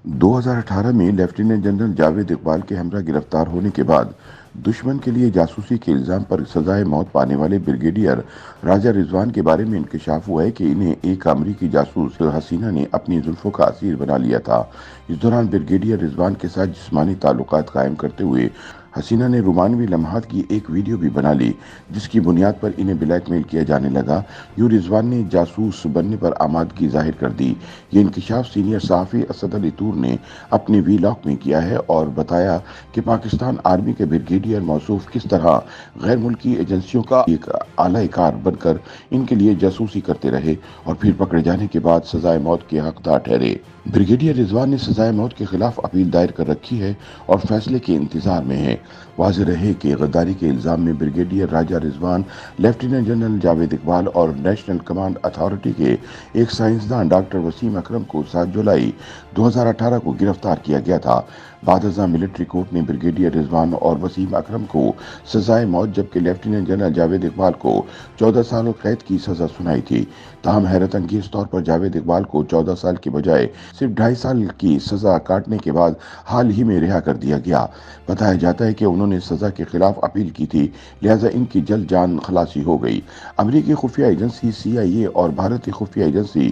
2018 میں lieutenant general Javed Iqbal کے ہمراہ گرفتار ہونے کے بعد دشمن کے لیے جاسوسی کے الزام پر سزائے موت پانے والے بریگیڈیئر راجہ رضوان کے بارے میں انکشاف ہوا ہے کہ انہیں ایک امریکی جاسوس حسینہ نے اپنی زلفوں کا اسیر بنا لیا تھا۔ اس دوران بریگیڈیئر رضوان کے ساتھ جسمانی تعلقات قائم کرتے ہوئے حسینہ نے رومانوی لمحات کی ایک ویڈیو بھی بنا لی، جس کی بنیاد پر انہیں بلیک میل کیا جانے لگا۔ یوں رضوان نے جاسوس بننے پر آمادگی ظاہر کر دی۔ یہ انکشاف سینئر صحافی اسد علی طور نے اپنے وی لاگ میں کیا ہے اور بتایا کہ پاکستان آرمی کے بریگیڈیئر موصوف کس طرح غیر ملکی ایجنسیوں کا ایک اعلی کار بن کر ان کے لیے جاسوسی کرتے رہے اور پھر پکڑے جانے کے بعد سزائے موت کے حقدار ٹھہرے۔ بریگیڈیئر رضوان نے سزائے موت کے خلاف اپیل دائر کر رکھی ہے اور فیصلے کے انتظار میں ہے۔ واضح رہے کہ غداری کے الزام میں بریگیڈیئر راجہ رضوان، لیفٹیننٹ جنرل جاوید اقبال اور نیشنل کمانڈ اتھارٹی کے ایک سائنسدان ڈاکٹر وسیم اکرم کو 7 جولائی 2018 کو گرفتار کیا گیا تھا۔ بعد ازاں ملٹری کورٹ نے بریگیڈیئر رضوان اور وسیم اکرم کو سزائے موت جبکہ لیفٹیننٹ جنرل جاوید اقبال کو 14 سال قید کی سزا سنائی تھی۔ تاہم حیرت انگیز طور پر جاوید اقبال کو 14 سال کے بجائے صرف 2.5 سال کی سزا کاٹنے کے بعد حال ہی میں رہا کر دیا گیا۔ بتایا جاتا ہے کہ انہوں نے سزا کے خلاف اپیل کی تھی، لہٰذا ان کی جلد جان خلاصی ہو گئی۔ امریکی خفیہ ایجنسی CIA اور بھارتی خفیہ ایجنسی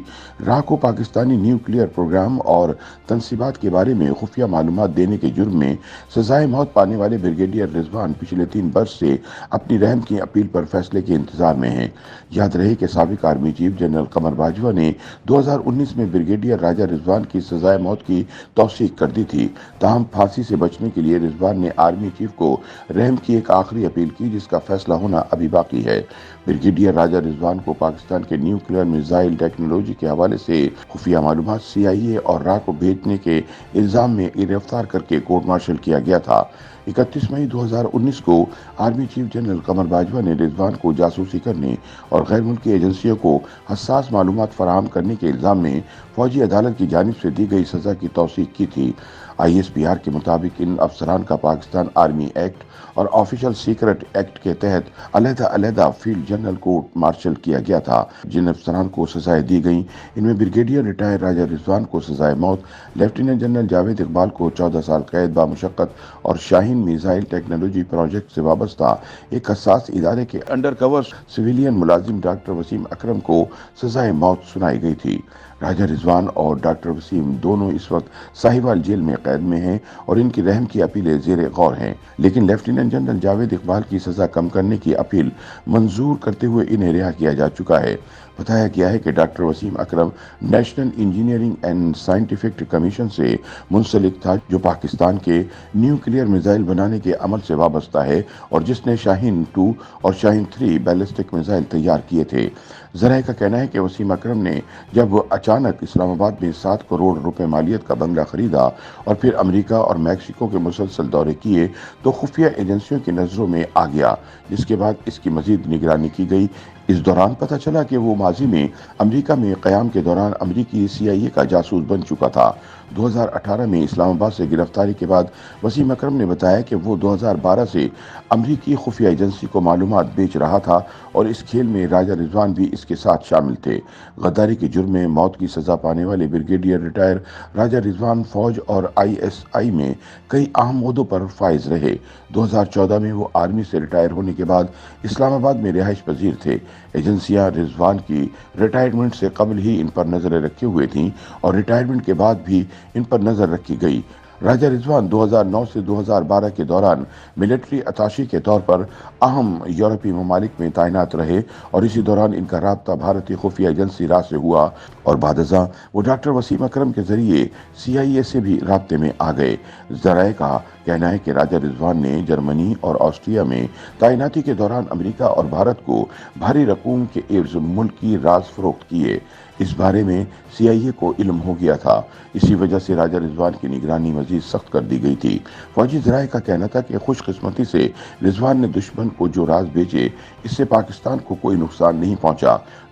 را کو پاکستانی نیوکلیئر پروگرام اور تنصیبات کے بارے میں خفیہ معلومات دینے کے جرم میں سزائے موت پانے والے بریگیڈیئر رضوان پچھلے 3 برس سے اپنی رحم کی اپیل پر فیصلے کے انتظار میں ہیں۔ یاد رہے کہ سابق army chief general Qamar Bajwa نے 2019 میں بریگیڈیئر راجہ رضوان کی سزائے موت کی توثیق کر دی تھی۔ تاہم پھانسی سے بچنے کے لیے رضوان نے آرمی چیف کو رحم کی ایک آخری اپیل کی، جس کا فیصلہ ہونا ابھی باقی ہے۔ بریگیڈیئر راجہ رضوان کو پاکستان کے نیوکلیئر میزائل ٹیکنالوجی کے حوالے سے خفیہ معلومات CIA اور را کو بھیجنے کے الزام میں گرفتار کر کے کورٹ مارشل کیا گیا تھا۔ 31 مئی 2019 کو army chief general Qamar Bajwa نے رضوان کو جاسوسی کرنے اور غیر ملکی ایجنسیوں کو حساس معلومات فراہم کرنے کے الزام میں فوجی عدالت کی جانب سے دی گئی سزا کی توثیق کی تھی۔ ISPR کے مطابق ان افسران کا پاکستان آرمی ایکٹ اور آفیشل سیکرٹ ایکٹ کے تحت علیحدہ فیلڈ جنرل کورٹ مارشل کیا گیا تھا۔ جن افسران کو سزائیں دی گئیں، ان میں بریگیڈیئر ریٹائر راجہ رضوان کو سزائے موت، لیفٹیننٹ جنرل جاوید اقبال کو 14 سال قید بامشقت اور شاہین میزائل ٹیکنالوجی پروجیکٹ سے وابستہ ایک حساس ادارے کے انڈر کور سویلین ملازم ڈاکٹر وسیم اکرم کو سزائے موت سنائی گئی تھی۔ راجہ رضوان اور ڈاکٹر وسیم دونوں اس وقت ساہیوال جیل میں قید میں ہیں اور ان کی رحم کی اپیلیں زیر غور ہیں، لیکن لیفٹیننٹ جنرل جاوید اقبال کی سزا کم کرنے کی اپیل منظور کرتے ہوئے انہیں رہا کیا جا چکا ہے۔ بتایا گیا ہے کہ doctor Waseem Akram national engineering and scientific commission سے منسلک تھا، جو پاکستان کے نیوکلیئر میزائل بنانے کے عمل سے وابستہ ہے اور جس نے شاہین 2 اور شاہین 3 بیلسٹک میزائل تیار کیے تھے۔ ذرائع کا کہنا ہے کہ وسیم اکرم نے جب اچانک اسلام آباد میں 7 کروڑ روپے مالیت کا بنگلہ خریدا اور پھر امریکہ اور میکسیکو کے مسلسل دورے کیے تو خفیہ ایجنسیوں کی نظروں میں آ گیا، جس کے بعد اس کی مزید نگرانی کی گئی۔ اس دوران پتہ چلا کہ وہ ماضی میں امریکہ میں قیام کے دوران امریکی CIA کا جاسوس بن چکا تھا۔ 2018 میں اسلام آباد سے گرفتاری کے بعد وسیم اکرم نے بتایا کہ وہ 2012 سے امریکی خفیہ ایجنسی کو معلومات بیچ رہا تھا اور اس کھیل میں راجہ رضوان بھی اس کے ساتھ شامل تھے۔ غداری کے جرم میں موت کی سزا پانے والے بریگیڈیئر ریٹائر راجہ رضوان فوج اور ISI میں کئی اہم عہدوں پر فائز رہے۔ 2014 میں وہ آرمی سے ریٹائر ہونے کے بعد اسلام آباد میں رہائش پذیر تھے۔ ایجنسیاں رضوان کی ریٹائرمنٹ سے قبل ہی ان پر نظریں رکھے ہوئے تھیں اور ریٹائرمنٹ کے بعد بھی ان پر نظر رکھی گئی۔ راجہ رضوان 2009 سے 2012 کے دوران ملٹری اتاشی کے طور پر اہم یورپی ممالک میں تعینات رہے اور اسی دوران ان کا رابطہ بھارتی خفیہ ایجنسی را سے ہوا اور بعد ازاں وہ ڈاکٹر وسیم اکرم کے ذریعے CIA سے بھی رابطے میں آ گئے۔ ذرائع کا کہنا ہے کہ راجہ رضوان نے جرمنی اور آسٹریا میں تعیناتی کے دوران امریکہ اور بھارت کو بھاری رقوم کے عوض ملکی راز فروخت کیے۔ اس بارے میں CIA کو علم ہو گیا تھا، اسی وجہ سے راجہ رضوان کی نگرانی مزید سخت کر دی گئی تھی۔ فوجی ذرائع کا کہنا تھا کہ خوش قسمتی سے رضوان نے دشمن کو جو راز بھیجے، اس سے پاکستان کو کوئی نقصان نہیں پہنچا۔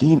3